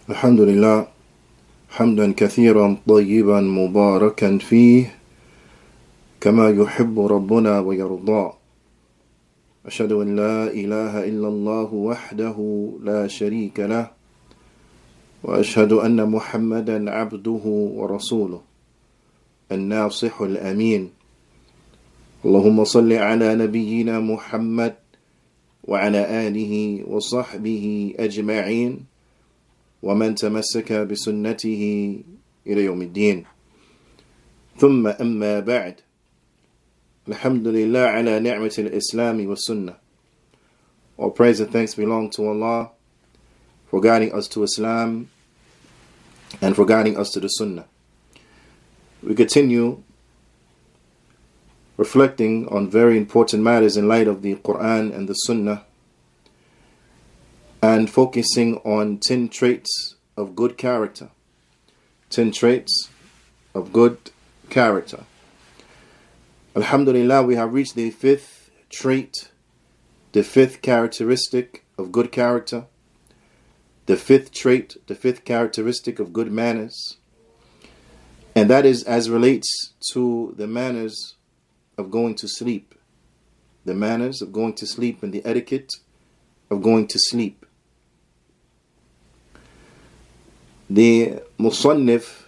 الحمد لله حمدا كثيرا طيبا مباركا فيه كما يحب ربنا ويرضى. أشهد أن لا إله إلا الله وحده لا شريك له وأشهد أن محمدا عبده ورسوله الناصح الأمين. اللهم صل على نبينا محمد وعلى آله وصحبه أجمعين ومن تمسك بسنته إلى يوم الدين. ثم أما بعد. الحمد لله على نعمة الإسلام والسنة. All praise and thanks belong to Allah for guiding us to Islam and for guiding us to the Sunnah. We continue reflecting on very important matters in light of the Qur'an and the Sunnah, and focusing on 10 traits of good character. 10 traits of good character. Alhamdulillah, we have reached the 5th trait, the 5th characteristic of good character, the 5th trait, the 5th characteristic of good manners, and that is as relates to the manners of going to sleep. The manners of going to sleep and the etiquette of going to sleep. The Musannif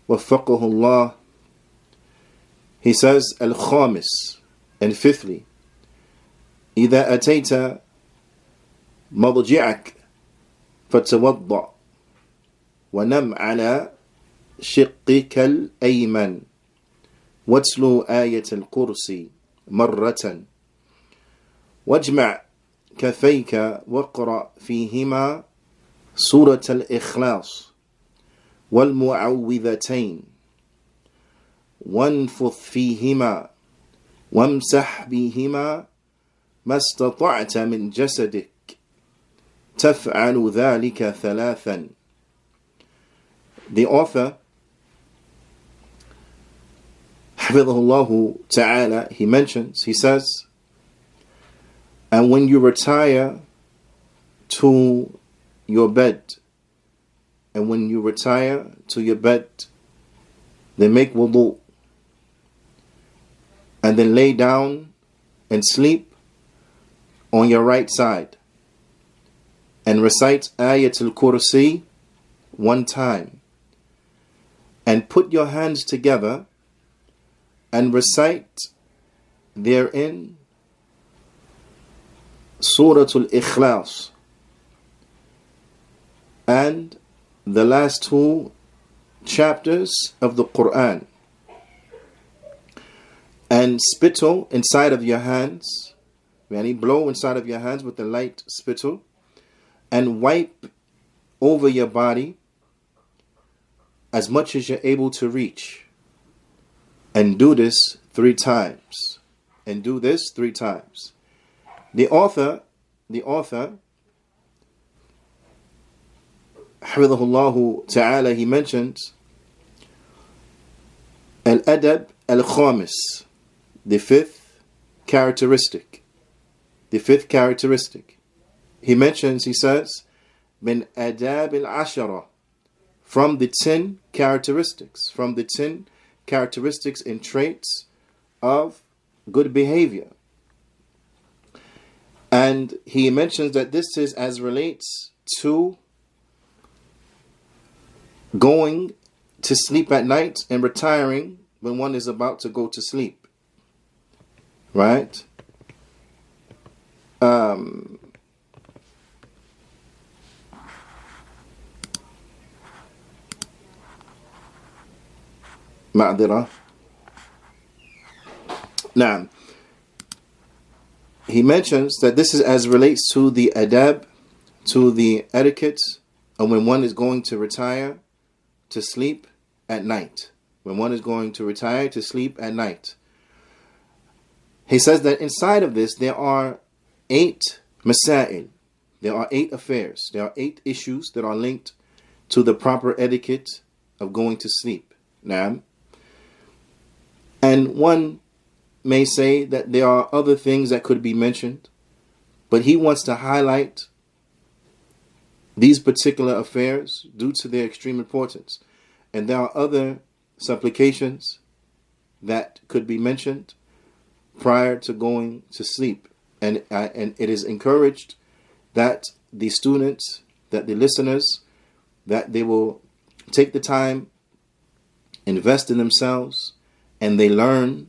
وفقه Allah, he says الخامس, and fifthly, إذا أتيت مضجعك فتوضأ ونم على شقك الأيمن واتلو آية الكرسي مرة واجمع كفيك واقرأ فيهما سورة الإخلاص والمعوذتين وانفث فيهما وامسح بهما ما استطعت من جسدك تفعل ذلك ثلاثا. The author, حفظه الله تعالى, he mentions, he says, and when you retire to your bed, and when you retire to your bed, then make wudu, and then lay down and sleep on your right side, and recite Ayatul Kursi 1 time, and put your hands together and recite therein Suratul Ikhlas and the last 2 chapters of the Qur'an, and spittle inside of your hands, blow inside of your hands with the light spittle, and wipe over your body as much as you're able to reach, and do this 3 times. And do this 3 times. The author حفظه الله تعالى, he mentions Al-Adab Al-Khamis, the 5th characteristic. The 5th characteristic. He mentions, he says, Min Adab Al-Ashara, from the 10 characteristics, from the 10 characteristics and traits of good behavior. And he mentions that this is as relates to going to sleep at night and retiring when one is about to go to sleep. Right? Ma'dira. Now, he mentions that this is as relates to the adab, to the etiquette, and when one is going to retire to sleep at night. When one is going to retire to sleep at night. He says that inside of this there are 8 masail. There are 8 affairs. There are 8 issues that are linked to the proper etiquette of going to sleep. Now, and one may say that there are other things that could be mentioned, but he wants to highlight these particular affairs due to their extreme importance. And there are other supplications that could be mentioned prior to going to sleep. And it is encouraged that the students, that the listeners, that they will take the time, invest in themselves, and they learn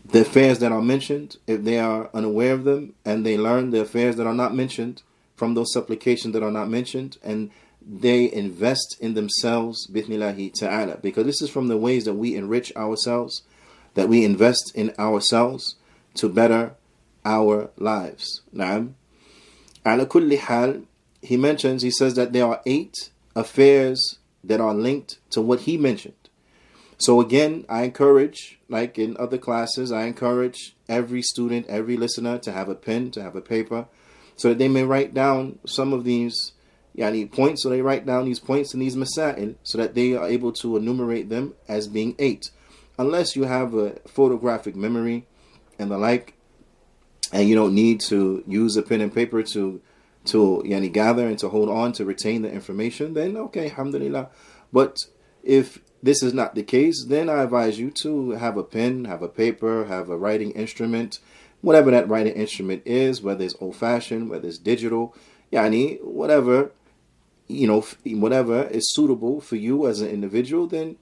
the affairs that are mentioned if they are unaware of them, and they learn the affairs that are not mentioned from those supplications that are not mentioned, and they invest in themselves, bithnillahi ta'ala, because this is from the ways that we enrich ourselves, that we invest in ourselves to better our lives. Na'am. Ala kulli hal, he says that there are 8 affairs that are linked to what he mentioned. So again, I encourage, like in other classes, I encourage every student, every listener to have a pen, to have a paper, so that they may write down some of these points, so they write down these points and these masail, so that they are able to enumerate them as being 8. Unless you have a photographic memory and the like, and you don't need to use a pen and paper to gather and to hold on to retain the information, then okay, alhamdulillah. But if this is not the case, then I advise you to have a pen, have a paper, have a writing instrument, whatever that writing instrument is, whether it's old-fashioned, whether it's digital, whatever, whatever is suitable for you as an individual, then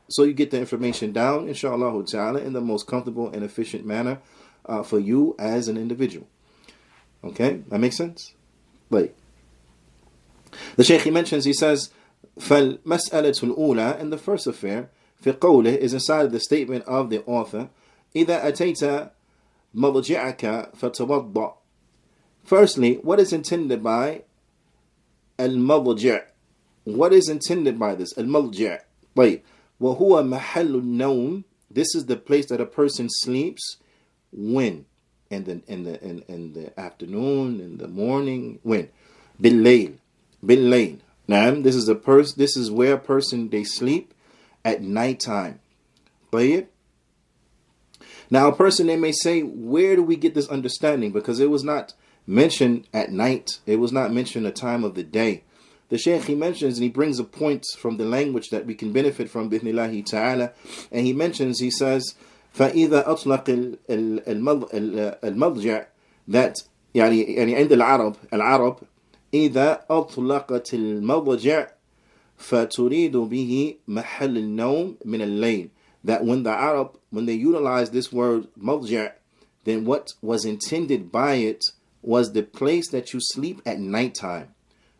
so you get the information down, inshallah ta'ala, in the most comfortable and efficient manner for you as an individual. Okay, that makes sense? Like, the Shaykh, he mentions, he says, فَالْمَسْأَلَةُ الْأُولَى, and the first affair, في قوله, is inside of the statement of the author, إِذَا أَتَيْتَ مَضْجِعَكَ فَتَوَضَّأ. Firstly, what is intended by al-madji'? What is intended by this? Al-madji'. Wait. وَهُوَ مَحَلُّ النَّوْمِ. This is the place that a person sleeps. When? In the afternoon, in the morning. When? Bil-layl. Bil-layl. This is where a person, they sleep at nighttime. But now a person, they may say, where do we get this understanding? Because it was not mentioned at night. It was not mentioned a time of the day. The Shaykh, he mentions, and he brings a point from the language that we can benefit from, bithnillahi ta'ala. And he mentions, he says, فَإِذَا أَطْلَقِ الْمَضْجِعِ, that عند العرب إذا أطلقت المضجع فتريد به محل النوم من الليل. That when the Arab, when they utilize this word madji', then what was intended by it was the place that you sleep at nighttime.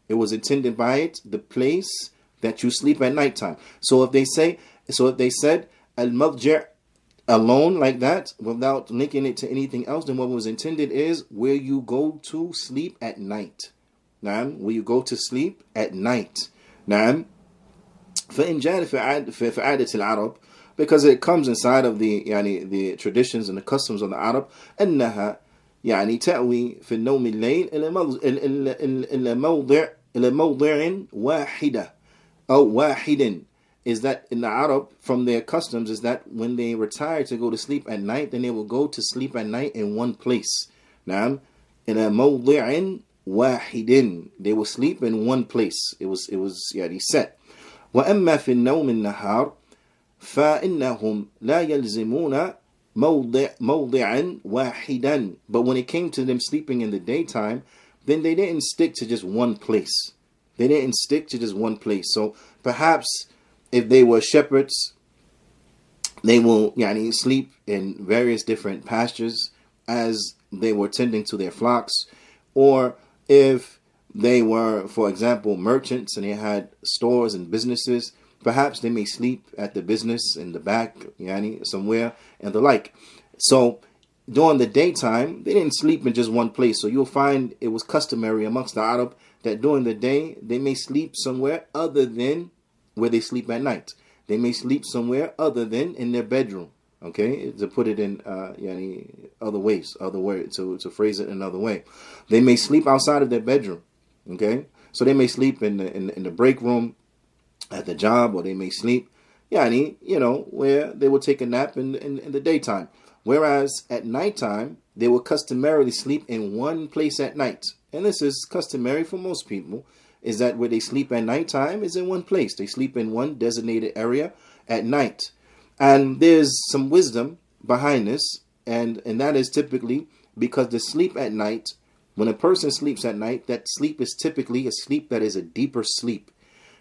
It was intended by it the place that you sleep at nighttime. So if they said al-madji' alone like that, without linking it to anything else, then what was intended is where you go to sleep at night. Where you go to sleep at night. فإن جاء في عادة العرب, because it comes inside of the traditions and the customs of the Arab, أنها تأوي في النوم الليل إلى موضع واحدة أو واحد, is that in the Arab, from their customs, is that when they retire to go to sleep at night, then they will go to sleep at night in one place. إلى موضع واحد, they will sleep in one place. It was set. وأما في النوم النهار فإنهم لا يلزمون موضعا واحدا. But when it came to them sleeping in the daytime, then they didn't stick to just one place. So perhaps if they were shepherds, they will sleep in various different pastures as they were tending to their flocks. Or if they were, for example, merchants and they had stores and businesses, perhaps they may sleep at the business in the back, somewhere and the like. So during the daytime, they didn't sleep in just one place. So you'll find it was customary amongst the Arab that during the day, they may sleep somewhere other than where they sleep at night. They may sleep somewhere other than in their bedroom. Okay, to put it in other ways, other words, to phrase it another way. They may sleep outside of their bedroom. Okay, so they may sleep in the break room at the job, or they may sleep, where they will take a nap in the daytime. Whereas at nighttime, they will customarily sleep in one place at night. And this is customary for most people, is that where they sleep at nighttime is in one place. They sleep in one designated area at night. And there's some wisdom behind this, and that is typically because the sleep at night, when a person sleeps at night, that sleep is typically a sleep that is a deeper sleep.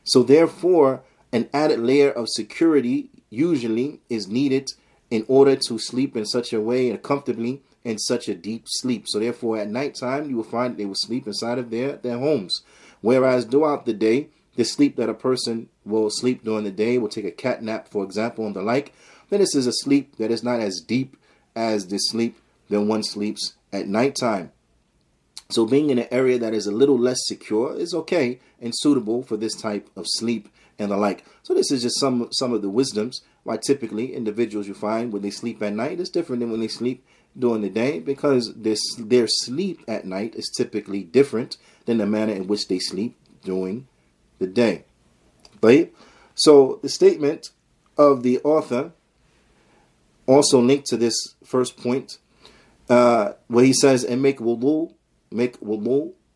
So therefore, an added layer of security usually is needed in order to sleep in such a way and comfortably in such a deep sleep. So therefore, at nighttime, you will find they will sleep inside of their homes. Whereas throughout the day, the sleep that a person will sleep during the day, will take a cat nap, for example, and the like, then this is a sleep that is not as deep as the sleep that one sleeps at nighttime. So being in an area that is a little less secure is okay and suitable for this type of sleep and the like. So this is just some of the wisdoms why typically individuals you find when they sleep at night is different than when they sleep during the day, because their sleep at night is typically different than the manner in which they sleep during the day. But so the statement of the author also linked to this first point, where he says, and make wudu.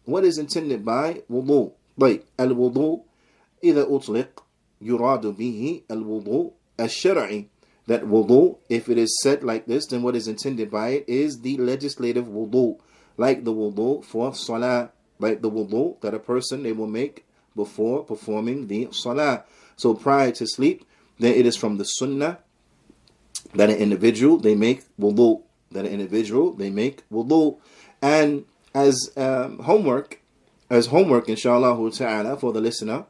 What is intended by wudu? Like al-wudu إذا أطلق يراد به الوضوء الشرعي. That wudu, if it is said like this, then what is intended by it is the legislative wudu, like the wudu for salah, like the wudu that a person they will make before performing the salah. So prior to sleep, then it is from the sunnah that an individual they make wudu, and as homework, inshallah ta'ala, for the listener,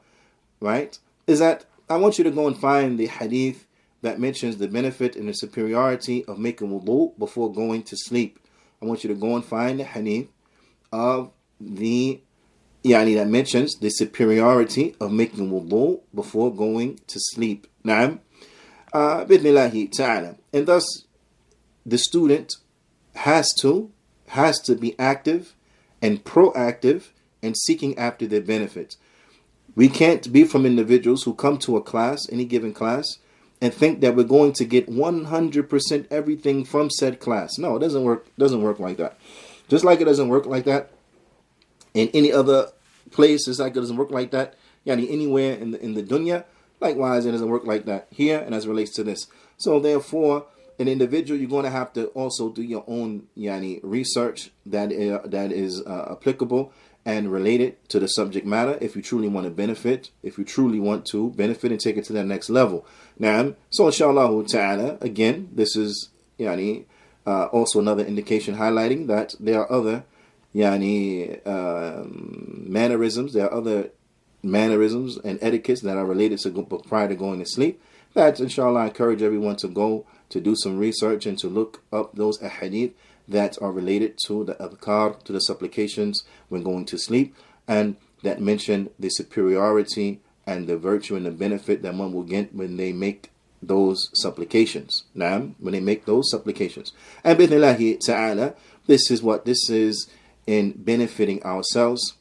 right, is that I want you to go and find the hadith that mentions the benefit and the superiority of making wudu before going to sleep. I want you to go and find the hadith of that mentions the superiority of making wudu before going to sleep. Naam. Bidnillahi ta'ala. And thus, the student has to be active and proactive in seeking after their benefits. We can't be from individuals who come to a class, any given class, and think that we're going to get 100% everything from said class. No, it doesn't work like that. Just like it doesn't work like that in any other place, just like it doesn't work like that anywhere in the dunya. Likewise, it doesn't work like that here, and as it relates to this. So therefore, an individual, you're going to have to also do your own research that is applicable and related to the subject matter if you truly want to benefit, and take it to that next level. Now, so inshallah ta'ala, again, this is also another indication highlighting that there are other mannerisms, and etiquettes that are related to prior to going to sleep, that inshallah I encourage everyone to go to do some research and to look up those ahadith that are related to the adhkar, to the supplications when going to sleep, and that mention the superiority and the virtue and the benefit that one will get when they make those supplications. And bidnillahi ta'ala, this is in benefiting ourselves.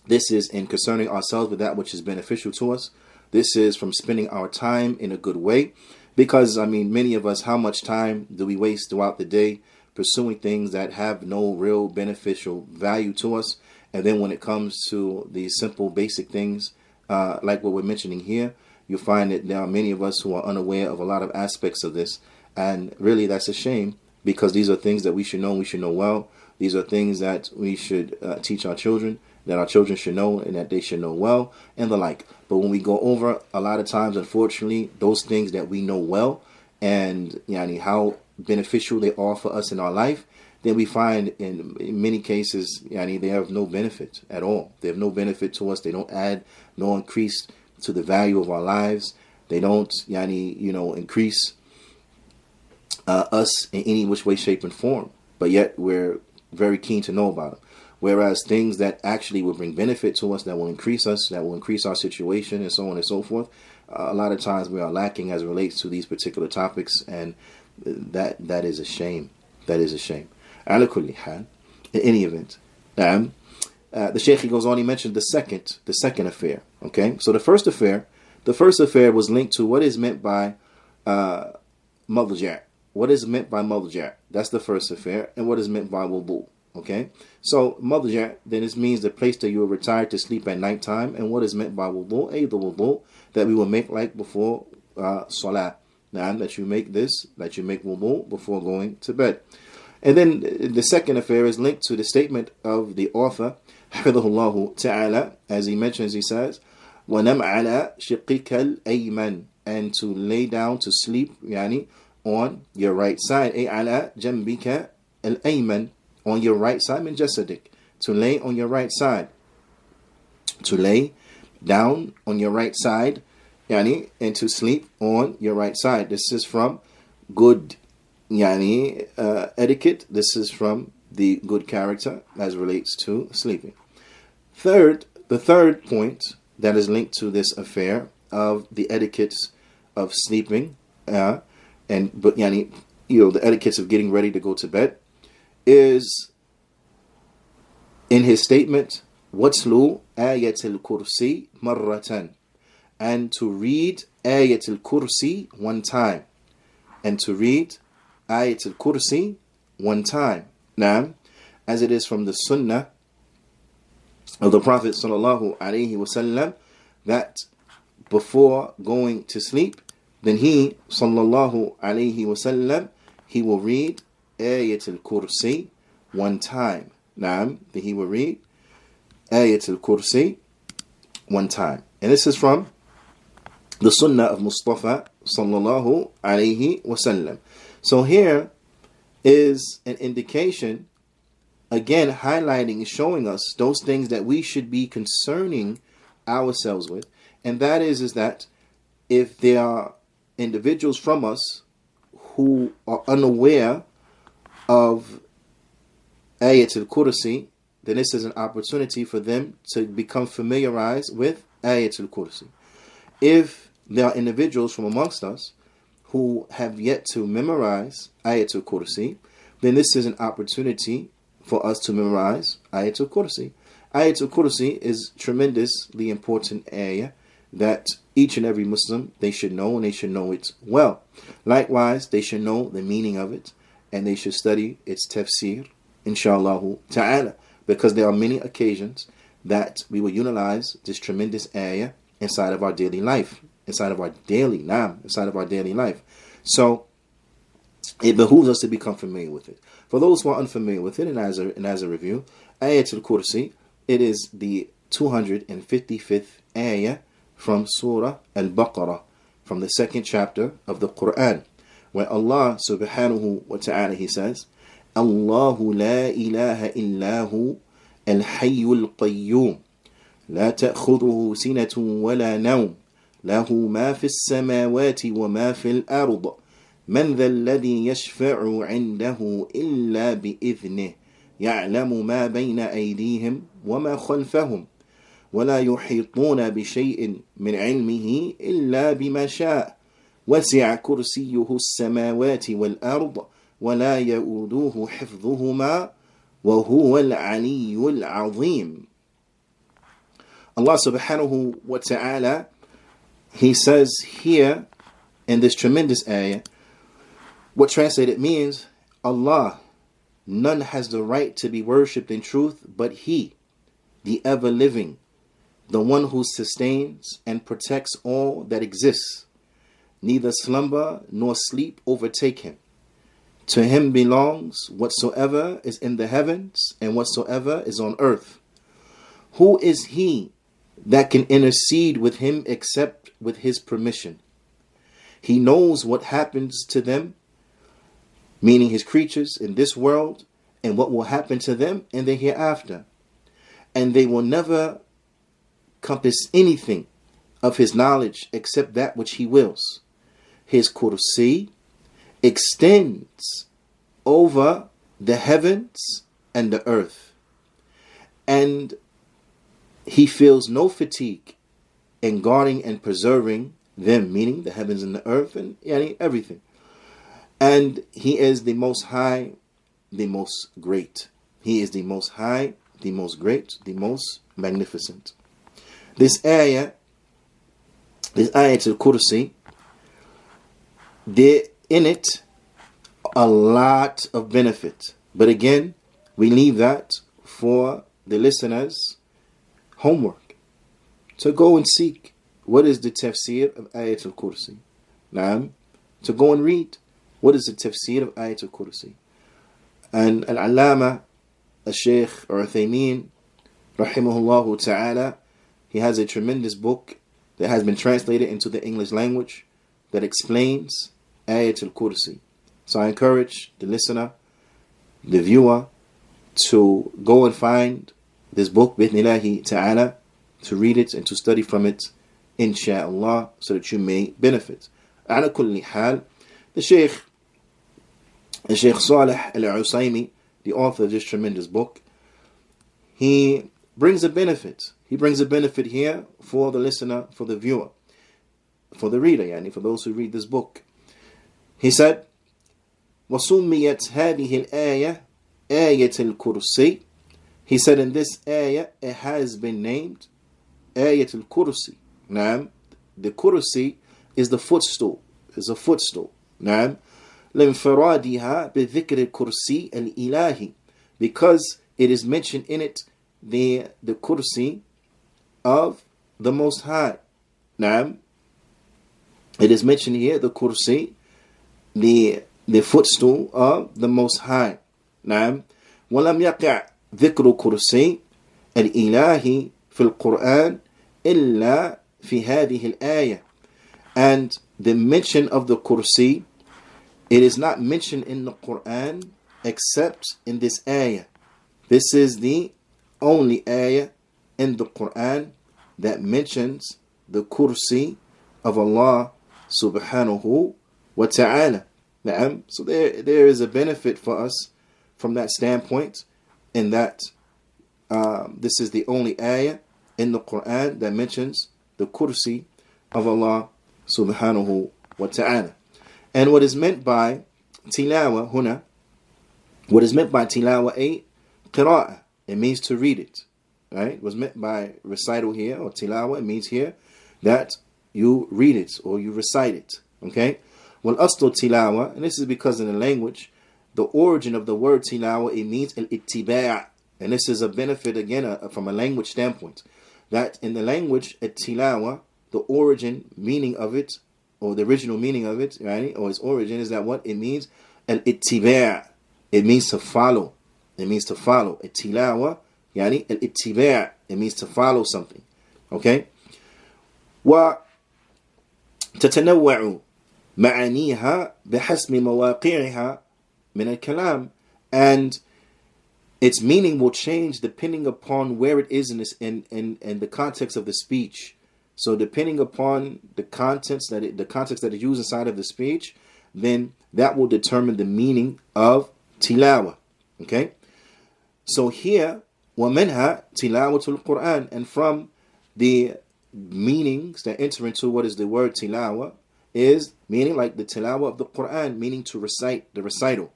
This is in concerning ourselves with that which is beneficial to us. This is from spending our time in a good way. Because, many of us, how much time do we waste throughout the day pursuing things that have no real beneficial value to us? And then when it comes to the simple, basic things, like what we're mentioning here, you'll find that there are many of us who are unaware of a lot of aspects of this. And really, that's a shame, because these are things that we should know well. These are things that we should teach our children, that our children should know, and that they should know well, and the like. But when we go over, a lot of times, unfortunately, those things that we know well, and how beneficial they are for us in our life, then we find in many cases, they have no benefit at all. They have no benefit to us. They don't add no increase to the value of our lives. They don't, increase us in any which way, shape, and form. But yet we're very keen to know about them. Whereas things that actually will bring benefit to us, that will increase us, that will increase our situation, and so on and so forth, a lot of times we are lacking as it relates to these particular topics, and that is a shame. That is a shame. Ala kulli hal, in any event, the Shaykh, he goes on, he mentioned the second affair. Okay, so the first affair was linked to what is meant by madja'. what is meant by madja? That's the first affair. And what is meant by wudu? Okay? So, madja, then this means the place that you are retired to sleep at nighttime. And what is meant by wudu? The wudu that we will make like before salah. Now, that you make wudu before going to bed. And then the second affair is linked to the statement of the author, Hafidhahullahu Ta'ala, as he mentions, he says, وَنَمْ عَلَى شِقِّكَ الْأَيْمَنِ, and to lay down to sleep, yani, on your right side, أي على جنبك الأيمن, on your right side, من جسدك, to lay on your right side, to lay down on your right side, yani, and to sleep on your right side. This is from good yani etiquette. This is from the good character as relates to sleeping. The third point that is linked to this affair of the etiquettes of sleeping, the etiquettes of getting ready to go to bed, is in his statement, وَاتْلُوا آيَةَ الْكُرْسِي مَرَّةً, and to read Ayat al-Kursi one time. And to read Ayat al-Kursi one time. Now, as it is from the Sunnah of the Prophet sallallahu alaihi wasallam, that before going to sleep, then he sallallahu alaihi wasallam, he will read Ayat al-Kursi one time. Now, then he will read Ayat al-Kursi one time. And this is from the Sunnah of Mustafa sallallahu alaihi wasallam. So here is an indication, again highlighting, showing us those things that we should be concerning ourselves with. And that is that if there are individuals from us who are unaware of Ayat al-Kursi, then this is an opportunity for them to become familiarized with Ayat al-Kursi. If there are individuals from amongst us who have yet to memorize Ayat al-Kursi, then this is an opportunity for us to memorize Ayat al-Kursi. Ayat al-Kursi is tremendously important ayah that each and every Muslim, they should know, and they should know it well. Likewise, they should know the meaning of it, and they should study its tafsir, inshallah ta'ala, because there are many occasions that we will utilize this tremendous ayah inside of our daily life, inside of our daily life. So it behooves us to become familiar with it. For those who are unfamiliar with it, and as a review, Ayat al-Kursi, it is the 255th ayah from Surah Al-Baqarah, from the second chapter of the Qur'an, where Allah subhanahu wa ta'ala, he says, Allahu la ilaha illahu al-hayyul qayyum, la ta'khudhuhu sinatun wa la nawm, lahu ma fi as-samawati wa ma fi al-ard, man dha alladhi yashfa'u 'indahu illa bi'idhnihi, ya'lamu ma bayna aydihim wa ma khalfahum, ولا يحيطون بشيء من علمه إلا بما شاء وسع كرسيه السماوات والأرض ولا يؤوده حفظهما وهو العلي العظيم. Allah subhanahu wa ta'ala, he says here in this tremendous ayah, what translated means, Allah, none has the right to be worshipped in truth but He, the ever-living, the one who sustains and protects all that exists. Neither slumber nor sleep overtake him. To him belongs whatsoever is in the heavens and whatsoever is on earth. Who is he that can intercede with him except with his permission? He knows what happens to them, meaning his creatures in this world, and what will happen to them in the hereafter. And they will never compass anything of his knowledge except that which he wills. His kursi extends over the heavens and the earth, and he feels no fatigue in guarding and preserving them, meaning the heavens and the earth and everything. And he is the most high, the most great. He is the most high, the most great, the most magnificent. This ayah al-Kursi, in it, a lot of benefit. But again, we leave that for the listeners' homework. To go and seek what is the tafsir of Ayat al-Kursi. Naam. To go and read what is the tafsir of Ayat al-Kursi. And Al-Allama, Al-Shaykh Uthaymin, rahimahullah ta'ala, he has a tremendous book that has been translated into the English language that explains Ayat al-Kursi. So I encourage the listener, the viewer, to go and find this book, Bithnillahi ta'ala, to read it and to study from it, insha'Allah, so that you may benefit. Ala kulli hal, the Shaykh Salih al-Usaymi, the author of this tremendous book, he brings a benefit. He brings a benefit here for the listener, for the viewer, for the reader, yani for those who read this book. He said, وَسُمِّيَتْ هَذِهِ الْآيَةِ آيَةِ الْكُرْسِي. He said in this ayah, it has been named Ayat al-Kursi. Naam. The Kursi is the footstool. Is a footstool. Naam. لِنْفِرَادِهَا بِذِكْرِ الْكُرْسِي الْإِلَهِ. Because it is mentioned in it the Kursi of the Most High. Naam. It is mentioned here, the Kursi, the footstool of the Most High. Naam. وَلَمْ يَقِعْ ذِكْرُ كُرْسِي الْإِلَهِ فِي الْقُرْآنِ إِلَّا فِي هَذِهِ الْآيَةِ. And the mention of the Kursi, it is not mentioned in the Qur'an except in this ayah. This is the only ayah in the Qur'an that mentions the Kursi of Allah subhanahu wa ta'ala. So there is a benefit for us from that standpoint, in that this is the only ayah in the Qur'an that mentions the Kursi of Allah subhanahu wa ta'ala. And what is meant by tilawa huna, what is meant by tilawa a qira'ah, it means to read it. Right? What's meant by recital here, or tilawa, it means here that you read it or you recite it. Okay? Well, aslu tilawa, and this is because in the language, the origin of the word tilawa, it means al-ittiba'. And this is a benefit, again, from a language standpoint, that in the language, tilawa, the origin meaning of it, or the original meaning of it, right, or its origin, is that what it means? Al-ittiba'. It means to follow. It means to follow. Tilawa, yani al-ittiba'. It means to follow something. Okay? Wa tatanawwa'u ma'aniha bihasmi mawaqi'iha min al-kalam. And its meaning will change depending upon where it is in the context of the speech. So depending upon the context that is used inside of the speech, then that will determine the meaning of tilawa. Okay? So here, وَمِنْهَا تِلَاوَةُ الْقُرْآنِ. And from the meanings that enter into what is the word tilawa, is meaning like the tilawa of the Qur'an, meaning to recite, the recital.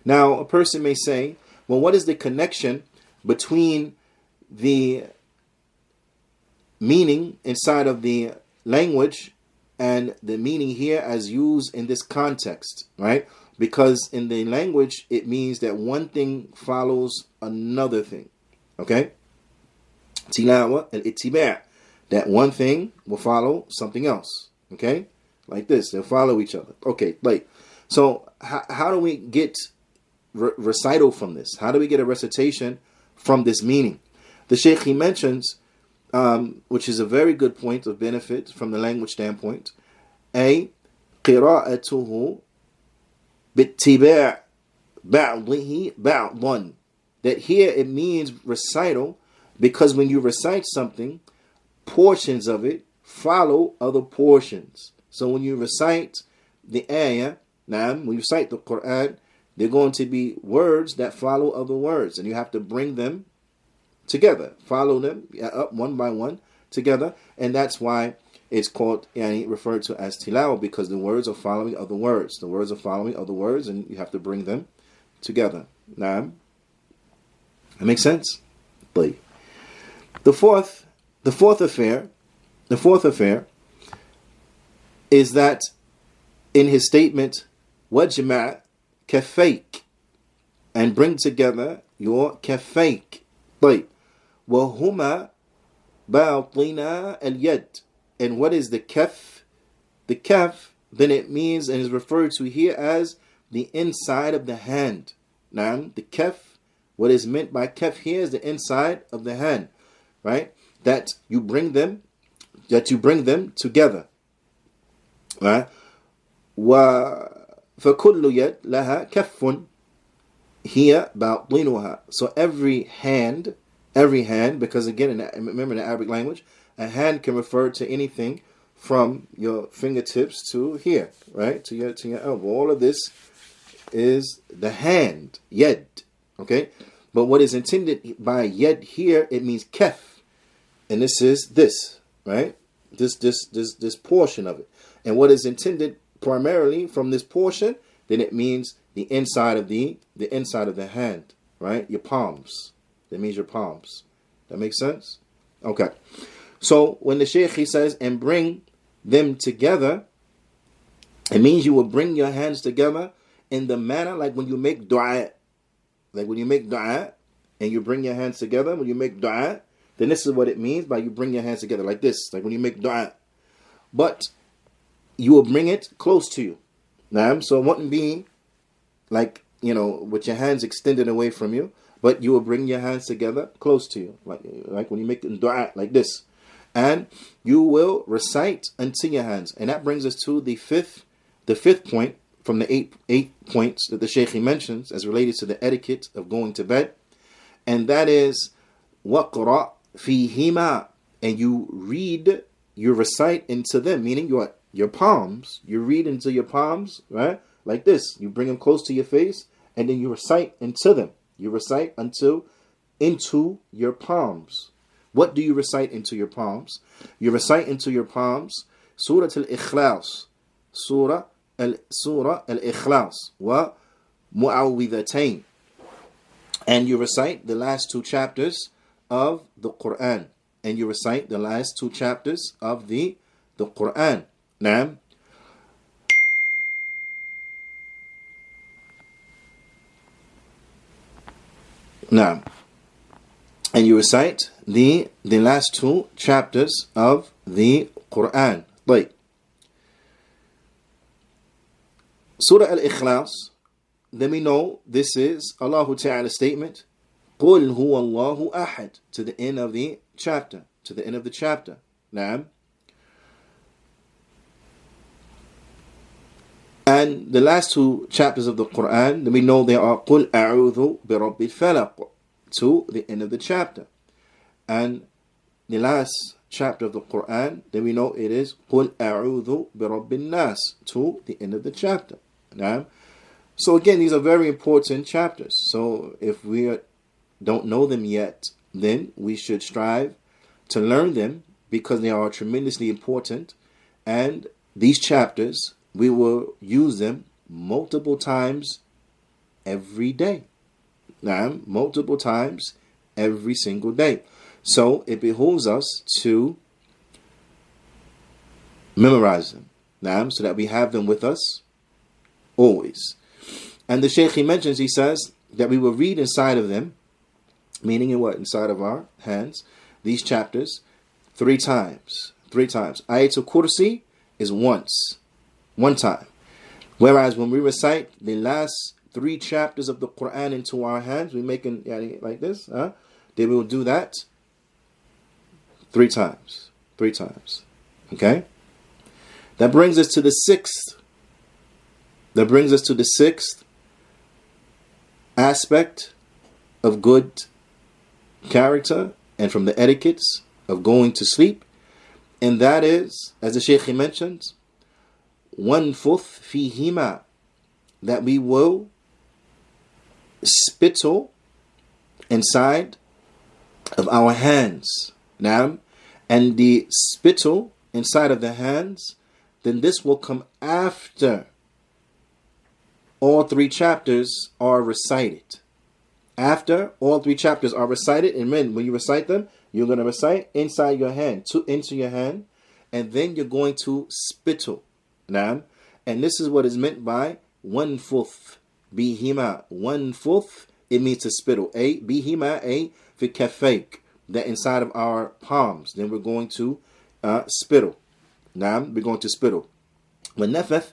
Now, a person may say, well, what is the connection between the meaning inside of the language and the meaning here as used in this context, right? Because in the language, it means that one thing follows another thing, okay? Tilawa al-ittiba', that one thing will follow something else, okay? Like this, they'll follow each other. Okay, like, so how do we get recital from this? How do we get a recitation from this meaning? The Shaykh, he mentions, which is a very good point of benefit from the language standpoint, قراءته باتباع بعضه بعضا. That here it means recital, because when you recite something, portions of it follow other portions. So when you recite the ayah, when you recite the Qur'an, they're going to be words that follow other words, and you have to bring them together, follow them up one by one together, and that's why it's called, referred to as tilawa, because the words are following other words. The words are following other words, and you have to bring them together. Now, that makes sense? The fourth affair is that in his statement, وَجْمَعْ كفيك, and bring together your كفيك. طيب. وهما باطنا اليد. And what is the kaf? The kaf, then it means and is referred to here as the inside of the hand. Now, the kaf, what is meant by kaf here is the inside of the hand, right? That you bring them together, right? فكل يد لها كف هي باطنها. So every hand, because again, remember in the Arabic language, a hand can refer to anything from your fingertips to here, right? To your elbow. All of this is the hand, yed. Okay? But what is intended by yed here, it means kef. And this is this, right? This portion of it. And what is intended primarily from this portion, then it means the inside of the hand, right? Your palms. That means your palms. That makes sense? Okay. So when the Shaykh he says, and bring them together, it means you will bring your hands together in the manner like when you make dua. Like when you make dua and you bring your hands together, when you make dua, then this is what it means by you bring your hands together like this, like when you make dua. But you will bring it close to you. Now, so it wouldn't be like, with your hands extended away from you, but you will bring your hands together close to you, like when you make dua, like this. And you will recite unto your hands. And that brings us to the fifth point from the eight points that the Shaykh mentions as related to the etiquette of going to bed. And that is وَقْرَأْ فِيهِمَا. And you recite into them, meaning your palms. You read into your palms, right? Like this. You bring them close to your face, and then you recite into them. You recite into your palms. What do you recite into your palms? You recite into your palms Surah Al-Ikhlas, Surah Al-Ikhlas, wa Mu'awwidhatayn. And you recite the last two chapters of the Qur'an. And you recite the last two chapters of the Qur'an. Naam. Naam. And you recite the last two chapters of the Qur'an. Like Surah Al-Ikhlas, then we know this is Allah Ta'ala's statement, قُلْ هُوَ اللَّهُ أَحَدٌ, to the end of the chapter. Naam. And the last two chapters of the Qur'an, then we know they are قُلْ أَعُوذُ بِرَبِّ الْفَلَقِ, to the end of the chapter. And the last chapter of the Qur'an, then we know it is قُلْ أَعُوذُ بِرَبِّ النَّاسِ, to the end of the chapter. Now, so again, these are very important chapters. So if we don't know them yet, then we should strive to learn them because they are tremendously important. And these chapters, we will use them multiple times every day. Now, multiple times every single day. So it behooves us to memorize them. Now, so that we have them with us always. And the Shaykh he mentions, he says that we will read inside of them, meaning in what? Inside of our hands, these chapters 3 times. 3 times. Ayatul Kursi is once. 1 time. Whereas when we recite the last 3 chapters of the Qur'an into our hands, we make it like this, then we will do that 3 times. 3 times. Okay? That brings us to the 6th. Aspect of good character and from the etiquettes of going to sleep. And that is, as the Shaykh mentions, وَنْفُثْ فِيهِمَا, that we will spittle inside of our hands. Now, and the spittle inside of the hands, then this will come after all 3 chapters are recited. After all 3 chapters are recited, and when you recite them, you're going to recite inside your hand, into your hand, and then you're going to spittle. Now, and this is what is meant by 1/4. bihima wanfuth, it means to spittle. Bihima fi kaffayk, that inside of our palms. Then we're going to spittle. Naam, we're going to spittle. والنفث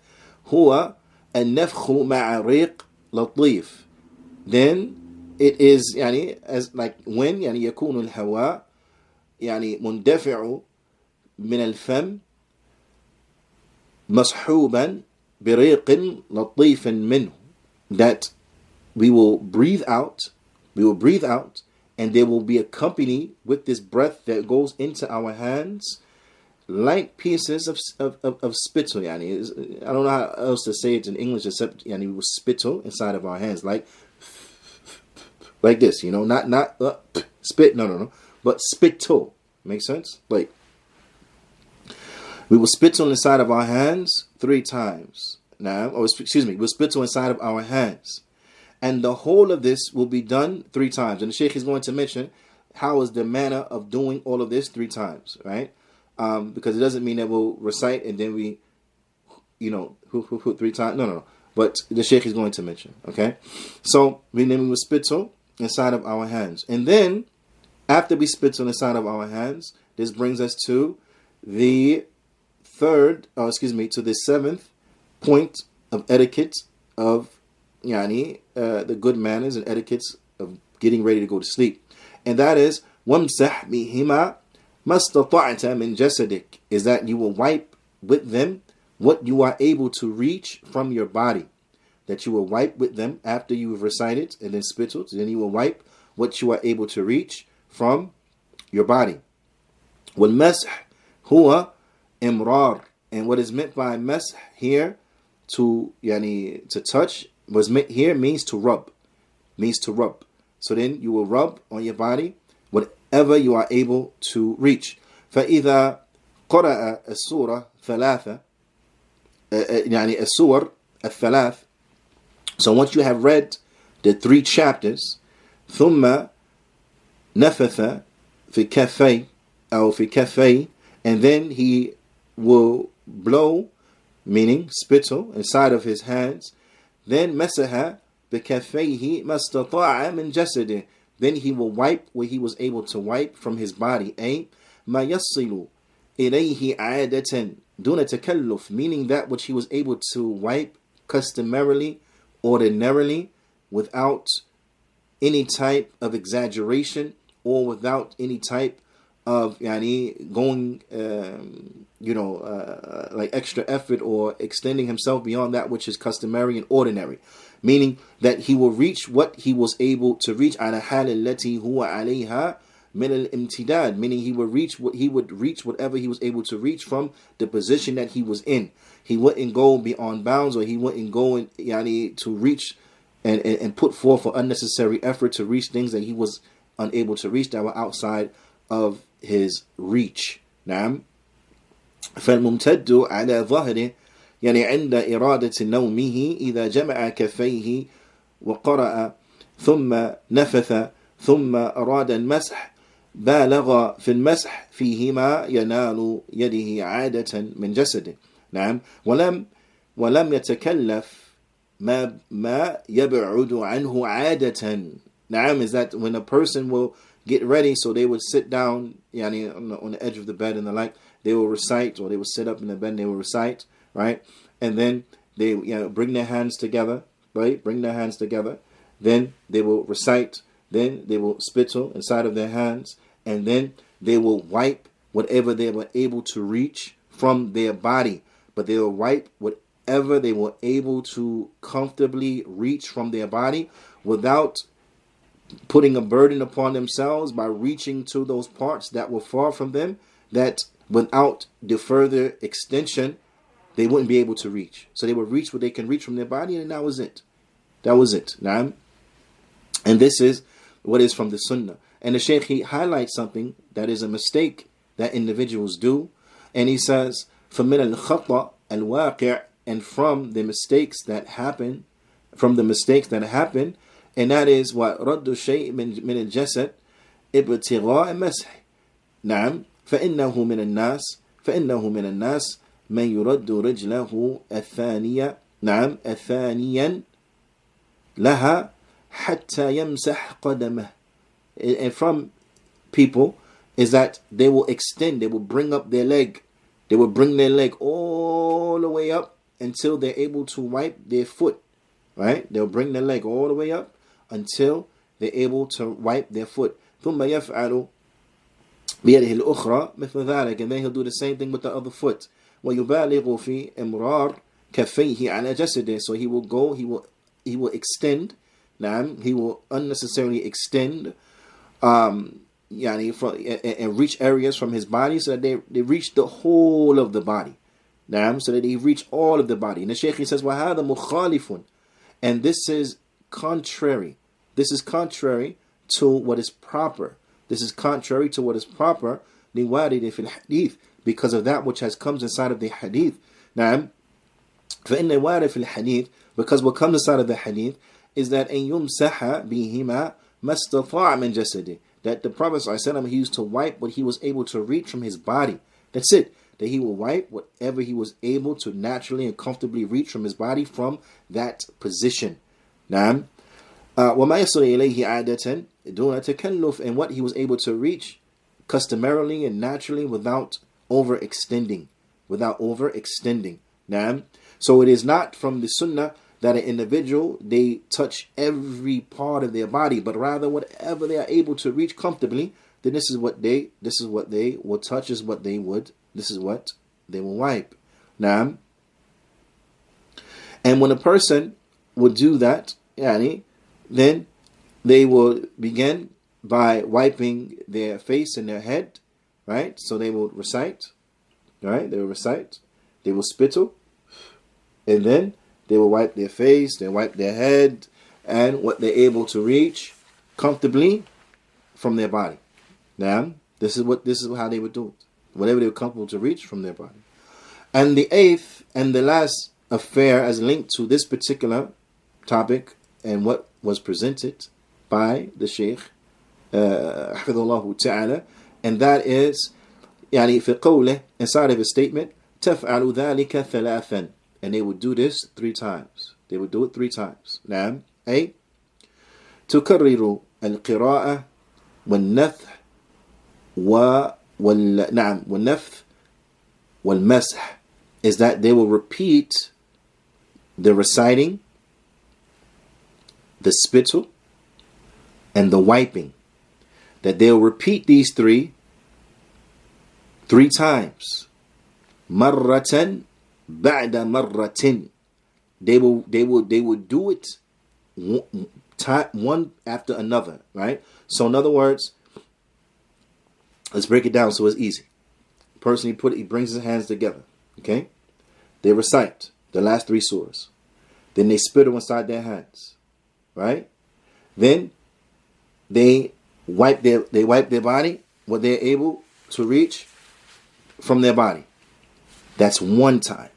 هو النفخ مع ريق لطيف. Then it is يعني as like when يعني يكون الهواء يعني مندفع من الفم مصحوبا بريق لطيف منه, that we will breathe out, and they will be accompanied with this breath that goes into our hands like pieces of spittle. Yani, I don't know how else to say it in English except yani, we will spittle inside of our hands like this, not spit, no, but spittle. Makes sense? Like we will spittle inside of our hands 3 times. We'll spittle inside of our hands. And the whole of this will be done 3 times. And the Shaykh is going to mention how is the manner of doing all of this 3 times, right? Because it doesn't mean that we'll recite and then we, 3 times. No. But the Shaykh is going to mention, okay? So, we will spittle inside of our hands. And then, after we spittle inside of our hands, this brings us to the 7th point of etiquette of the good manners and etiquettes of getting ready to go to sleep. And that is وَامْسَحْ بِهِمَا مَا اسْتَطَعْتَ مِنْ جَسَدِكَ, is that you will wipe with them what you are able to reach from your body. That you will wipe with them after you have recited and then spittled. Then you will wipe what you are able to reach from your body. وَالْمَسْحْ هُوَ إِمْرَارٌ, and what is meant by mash here, to touch, was meant here means to rub. So then you will rub on your body whatever you are able to reach. فإذا قرأ السورة ثلاثة السور الثلاث, so once you have read the 3 chapters, ثم نفث في كفي أو في كفي, and then he will blow, meaning spittle, inside of his hands. Then مسح بكفيه ما استطاع من جسده, then he will wipe what he was able to wipe from his body. ما يصل إليه عادة دون تكلف, meaning that which he was able to wipe customarily, ordinarily, without any type of exaggeration or without any type of going like extra effort or extending himself beyond that which is customary and ordinary, meaning that he will reach what he was able to reach على حال التي هو عليها من الامتداد, meaning he would reach whatever he was able to reach from the position that he was in. He wouldn't go beyond bounds, or he wouldn't go to reach and put forth an unnecessary effort to reach things that he was unable to reach, that were outside of his reach. نعم. فالممتد على ظهره عند إرادة نومه إذا جمع كفيه وقرأ ثم نفث ثم أراد المسح بالغ في المسح فيهما ينال يده عادة من جسده. نعم. ولم يتكلف ما يبعد عنه عادة. نعم, is that when a person will get ready, so they would sit down on the edge of the bed and the like, they will recite, or they would sit up in the bed and they will recite, right? And then they bring their hands together, right? Then they will recite, then they will spittle inside of their hands, and then they will wipe whatever they were able to reach from their body. But they will wipe whatever they were able to comfortably reach from their body without putting a burden upon themselves by reaching to those parts that were far from them, that without the further extension they wouldn't be able to reach. So they would reach what they can reach from their body, and that was it. Naam. And this is what is from the Sunnah. And the Shaykh, he highlights something that is a mistake that individuals do, and he says فَمِنَ الْخَطَأِ الْوَاقِعِ, and from the mistakes that happen, and that is what رد الشيء من الجسد ابتغاء مسح. نعم. فإنه من الناس من يرد رجله الثانية. نعم. الثانيا لها حتى يمسح قدمه. And from people is that they will extend, they will bring up their leg. They will bring their leg all the way up until they're able to wipe their foot. Right? They'll bring their leg all the way up until they're able to wipe their foot. ثم يفعل بيده الأخرى مثل ذلك. And then he'll do the same thing with the other foot. ويبالغ في إمرار كفيه على جسده. So he will go, he will extend. He will unnecessarily extend and reach areas from his body so that they reach the whole of the body. So that they reach all of the body. And the Shaykh, he says, وَهَذَا مُخَالِفٌ. And this is contrary. This is contrary to what is proper. This is contrary to what is proper لِوَارِدِ فِي الْحَدِيثِ, because of that which has comes inside of the hadith. فَإِنَّ وَارِدِ فِي الْحَدِيثِ, because what comes inside of the hadith is that أَن يُمْسَحَ بِهِمَا مَا اسْتَطَاعَ مِنْ جَسَدِهِ, that the Prophet ﷺ, he used to wipe what he was able to reach from his body. That's it. That he will wipe whatever he was able to naturally and comfortably reach from his body from that position. وَمَا يَصُلُ إِلَيْهِ عَادَةً دُونَ تَكَلُّفٍ, and what he was able to reach customarily and naturally without overextending. So it is not from the Sunnah that an individual, they touch every part of their body, but rather whatever they are able to reach comfortably, then this is what they will touch, this is what they will wipe. And when a person would do that, then they will begin by wiping their face and their head, right? So they will recite, right? They will spittle, and then they will wipe their face, they wipe their head, and what they're able to reach comfortably from their body. Now, this is how they would do it. Whatever they were comfortable to reach from their body. And the eighth and the last affair as linked to this particular topic and what was presented by the Shaykh, حفظه ta'ala, and that is, في قوله, inside of his statement, تفعل ذلك ثلاثا, and they would do this 3 times. They would do it 3 times. نعم. أي تكرر القراءة والنفث والنفث والمسح, is that they will repeat the reciting, the spittle, and the wiping. That they'll repeat these 3 times. مرة بعد مرة. They will do it one after another, right? So in other words, let's break it down so it's easy. Person, he brings his hands together, okay? They recite the last 3 surahs. Then they spittle inside their hands, right? Then they wipe their body, what they're able to reach from their body. That's 1 time.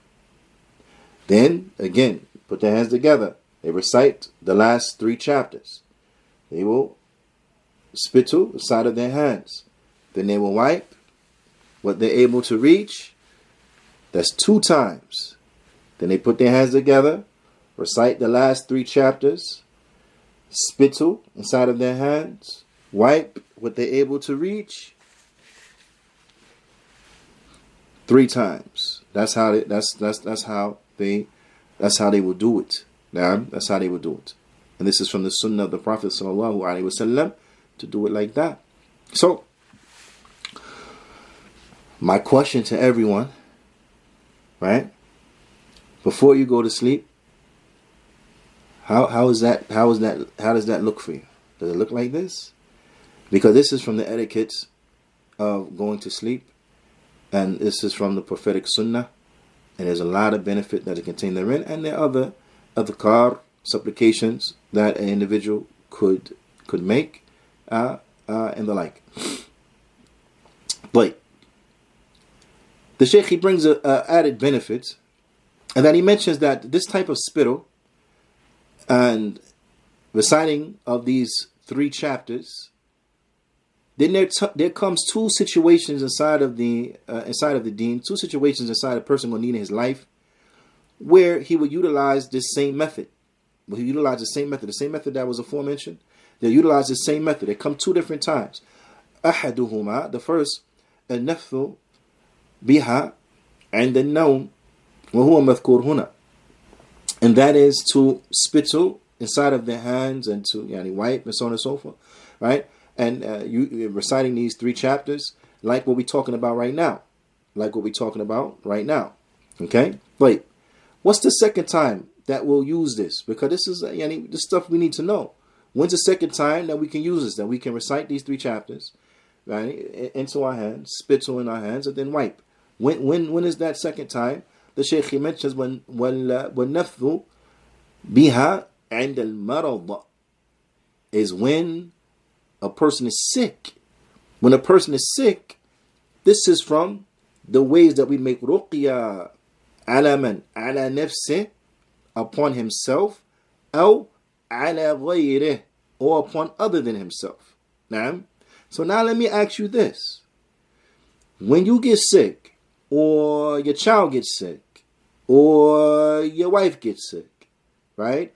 Then again, put their hands together. They recite the last 3 chapters. They will spittle inside of their hands. Then they will wipe what they're able to reach. That's 2 times. Then they put their hands together, recite the last 3 chapters, spittle inside of their hands, wipe what they're able to reach 3 times. That's how they will do it. Now, that's how they will do it. And this is from the Sunnah of the Prophet sallallahu alaihi wasallam, to do it like that. So, my question to everyone, right? Before you go to sleep, how does that look for you? Does it look like this? Because this is from the etiquettes of going to sleep, and this is from the prophetic Sunnah, and there's a lot of benefit that is contained therein, and there are other adhkar, supplications that an individual could make, and the like. But the Shaykh, he brings a added benefit, and that he mentions that this type of spittle and reciting of these 3 chapters, then there comes 2 situations inside of the deen, 2 situations inside a person will need in his life, where he would utilize this same method. will utilize the same method that was aforementioned. They'll utilize the same method. They come two different times. أحدهما, the first, النفث بها عند النوم وهو مذكور هنا. And that is to spittle inside of their hands and to wipe and so on and so forth. Right? And you reciting these 3 chapters like what we're talking about right now. Okay? But what's the second time that we'll use this? Because this is this stuff we need to know. When's the second time that we can use this? That we can recite these 3 chapters, right, into our hands, spittle in our hands, and then wipe. When is that second time? The Shaykh, he mentions when nafdhu biha عند المرض, is when a person is sick. When a person is sick, this is from the ways that we make ruqya ala man ala nafsih, upon himself, أو على غيره, or upon other than himself. Now, so now let me ask you this. When you get sick, or your child gets sick, or your wife gets sick, right?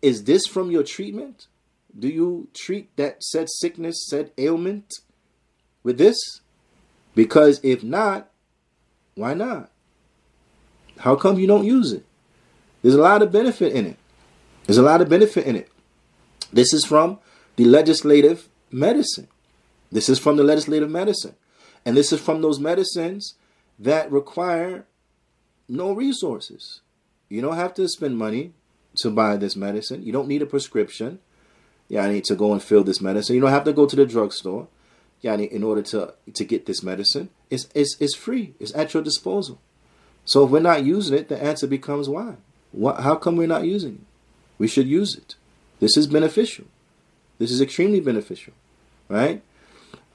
Is this from your treatment? Do you treat that said sickness, said ailment with this? Because if not, why not? How come you don't use it? There's a lot of benefit in it. This is from the legislative medicine. And this is from those medicines that require no resources. You don't have to spend money to buy this medicine. You don't need a prescription. I need to go and fill this medicine. You don't have to go to the drugstore. In order to get this medicine. It's free. It's at your disposal. So if we're not using it, the answer becomes why? How come we're not using it? We should use it. This is beneficial. This is extremely beneficial. Right?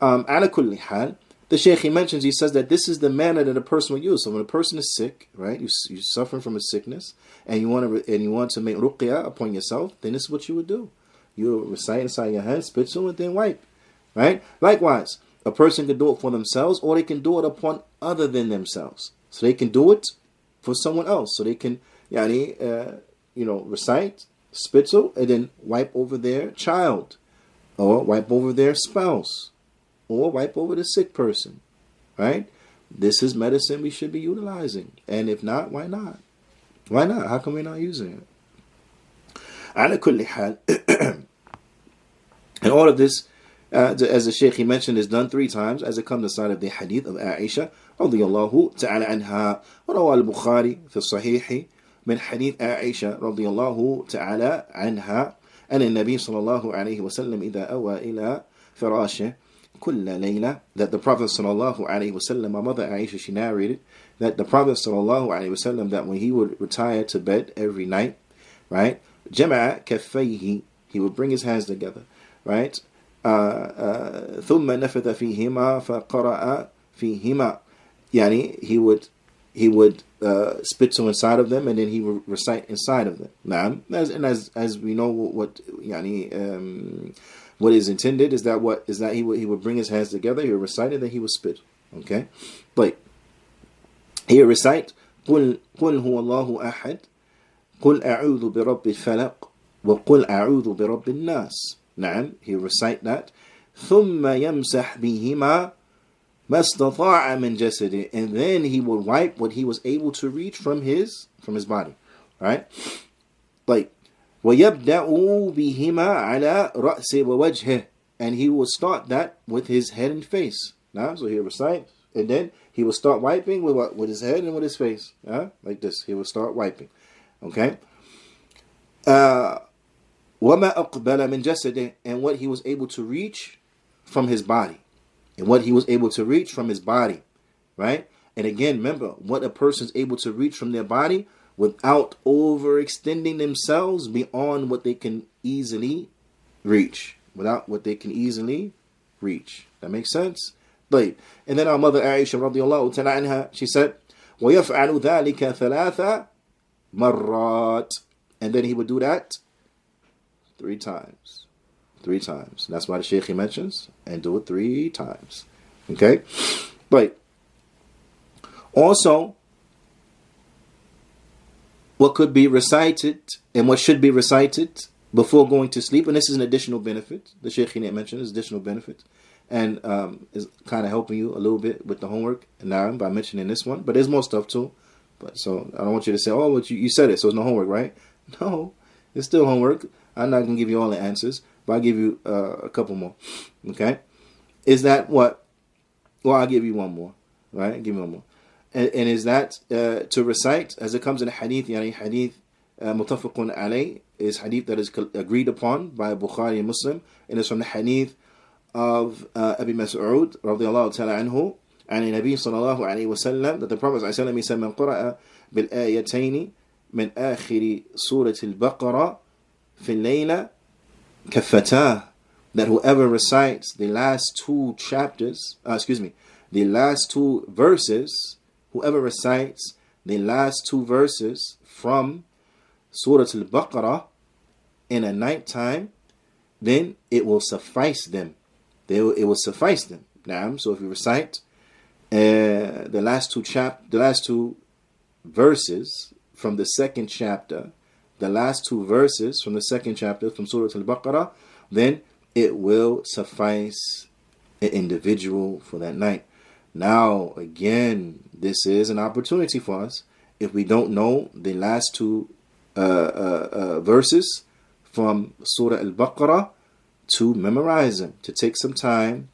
Ala kulli hal, the Shaykh, he mentions, he says that this is the manner that a person will use. So when a person is sick, right, you're suffering from a sickness, and you want to make ruqya upon yourself, then this is what you would do. You recite inside your hands, spittle, and then wipe. Right? Likewise, a person can do it for themselves, or they can do it upon other than themselves. So they can do it for someone else. So they can, recite, spittle, and then wipe over their child, or wipe over their spouse, or wipe over the sick person. Right? This is medicine we should be utilizing. And if not, why not? Why not? How come we're not using it? Ala kulli hal. And all of this, as the Shaykh, he mentioned, is done 3 times, as it comes inside of the hadith of Aisha radiyallahu ta'ala anha. وروى البخاري في الصحيح من حديث عائشة رضي الله تعالى عنها أن النبي صلى الله عليه وسلم إذا أوى إلى فراشه كل ليلة, that the Prophet sallallahu alaihi wasallam, my mother Aisha, she narrated that the Prophet sallallahu alaihi wasallam, that when he would retire to bed every night, right, جمع كفيه, he would bring his hands together, right, ثم نفث فيهما فقرأ فيهما, he would spittle inside of them, and then he would recite inside of them. Now, as we know what is intended is that he would bring his hands together, he would recite, and then he would spit. Okay, but he would recite قل هو الله أحد قل أعوذ برب الفلق وقل أعوذ برب الناس. نعم, he would recite that. ثم يمسح بهما ما استطاع من جسده, and then he would wipe what he was able to reach from his body. Right? Like وَيَبْدَأُ بِهِمَا عَلَى رَأْسِ وَوَجْهِهِ, and he will start that with his head and face. Now, so he will recite, and then he will start wiping with what? With his head and with his face. Like this. He will start wiping. Okay? وَمَا أَقْبَلَ مِنْ جَسَدِهِ, and what he was able to reach from his body. Right? And again, remember, what a person's able to reach from their body without overextending themselves beyond what they can easily reach. That makes sense? But, and then our mother Aisha radiallahu ta'ala anha, she said, وَيَفْعَلُ ذَلِكَ ثَلَاثَ مَرَّاتٍ, and then he would do that 3 times. That's why the Shaykh, he mentions, and do it 3 times. Okay? But also, what could be recited and what should be recited before going to sleep. And this is an additional benefit. The Shaykh mentioned is additional benefit. And is kind of helping you a little bit with the homework now by mentioning this one. But there's more stuff too. But so I don't want you to say, oh, but you said it, so it's no homework, right? No, it's still homework. I'm not going to give you all the answers, but I'll give you a couple more. Okay? Is that what? Well, I'll give you one more. Right? Give me one more. And is that to recite, as it comes in a hadith, yani hadith mutafaqun alayh, is hadith that is agreed upon by Bukhari and Muslim, and it's from the hadith of Abi Mas'ud radiyallahu ta'ala anhu, عن النبي صلى الله عليه وسلم, that the Prophet صلى الله عليه وسلم said, من قرأ بالآيتين من آخر سورة البقرة في الليلة كفتاه, that whoever recites the last two chapters, the last two verses, whoever recites the last two verses from Surah Al-Baqarah in a night time, then it will suffice them. It will suffice them. Now, so if you recite the last two verses from the second chapter, the last two verses from the second chapter from Surah Al-Baqarah, then it will suffice an individual for that night. Now, again, this is an opportunity for us. If we don't know the last two verses from Surah Al-Baqarah, to memorize them, to take some time,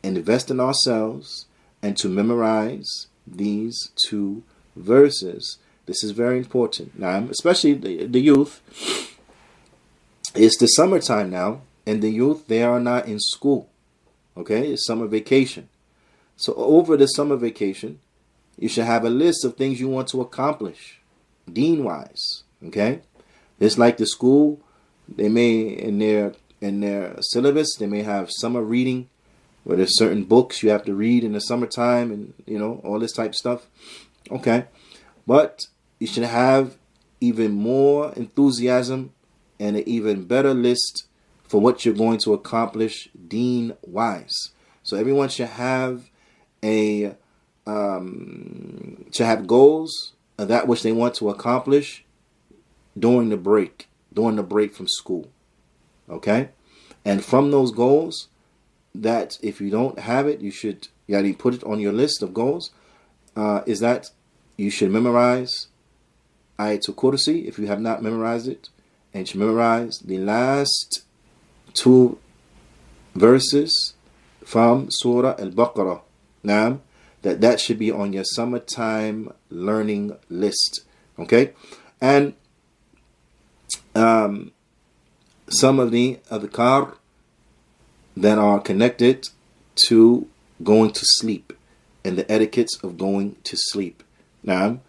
invest in ourselves, and to memorize these two verses. This is very important. Now, especially the youth. It's the summertime now, and the youth, they are not in school. Okay, it's summer vacation. So over the summer vacation, you should have a list of things you want to accomplish, deen-wise. Okay, it's like the school, they may in their syllabus, they may have summer reading, where there's certain books you have to read in the summertime, and all this type of stuff. Okay, but you should have even more enthusiasm and an even better list for what you're going to accomplish deen-wise. So everyone should have goals of that which they want to accomplish during the break from school. Okay? And from those goals, that if you don't have it, you should put it on your list of goals, is that you should memorize Ayatul Kursi if you have not memorized it, and you should memorize the last two verses from Surah Al-Baqarah. Now, that should be on your summertime learning list. Okay? And some of the adhkar that are connected to going to sleep and the etiquettes of going to sleep. Now,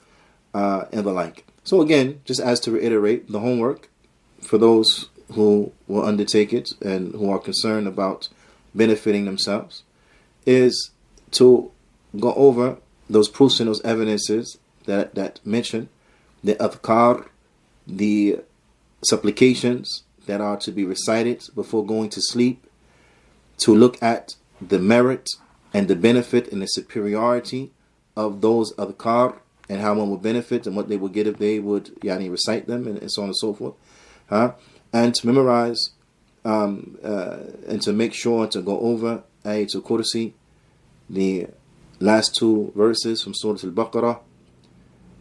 and the like. So again, just as to reiterate, the homework for those who will undertake it and who are concerned about benefiting themselves is to go over those proofs and those evidences that mention the adhkar, the supplications that are to be recited before going to sleep, to look at the merit and the benefit and the superiority of those adhkar and how one would benefit and what they would get if they would recite them, and so on and so forth. And to memorize and to make sure to go over Ayatul Kursi, the last two verses from Surah Al-Baqarah.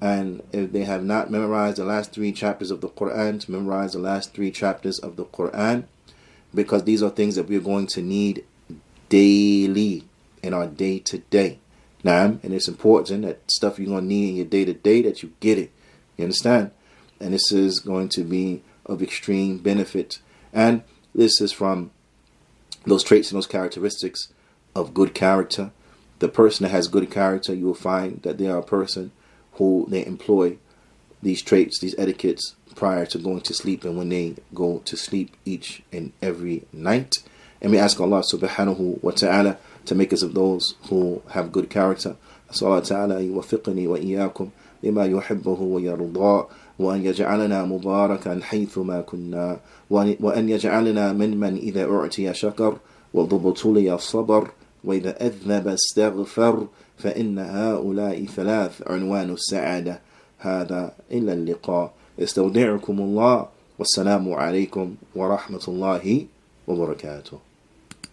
And if they have not memorized the last three chapters of the Qur'an, to memorize the last three chapters of the Qur'an, because these are things that we're going to need daily in our day-to-day. Now, and it's important that stuff you're going to need in your day-to-day, that you get it. You understand? And this is going to be of extreme benefit. And this is from those traits and those characteristics of good character. The person that has good character, you will find that they are a person who they employ these traits, these etiquettes prior to going to sleep and when they go to sleep each and every night. And we ask Allah subhanahu wa ta'ala to make us of those who have good character. So Allah ta'ala yuwaffiqni wa iyyakum lima yuhibbuhu wa yarda, wa an yaj'alana mubarakan haythu ma kunna, wa an yaj'alana mimman idha u'tiya shakar wa dhubtuliya sabar wa idha adhnaba astaghfar fa inna ha'ula'i thalath unwanu as-sa'ada. هذا إلى اللقاء. استودعكم الله والسلام عليكم ورحمة الله وبركاته.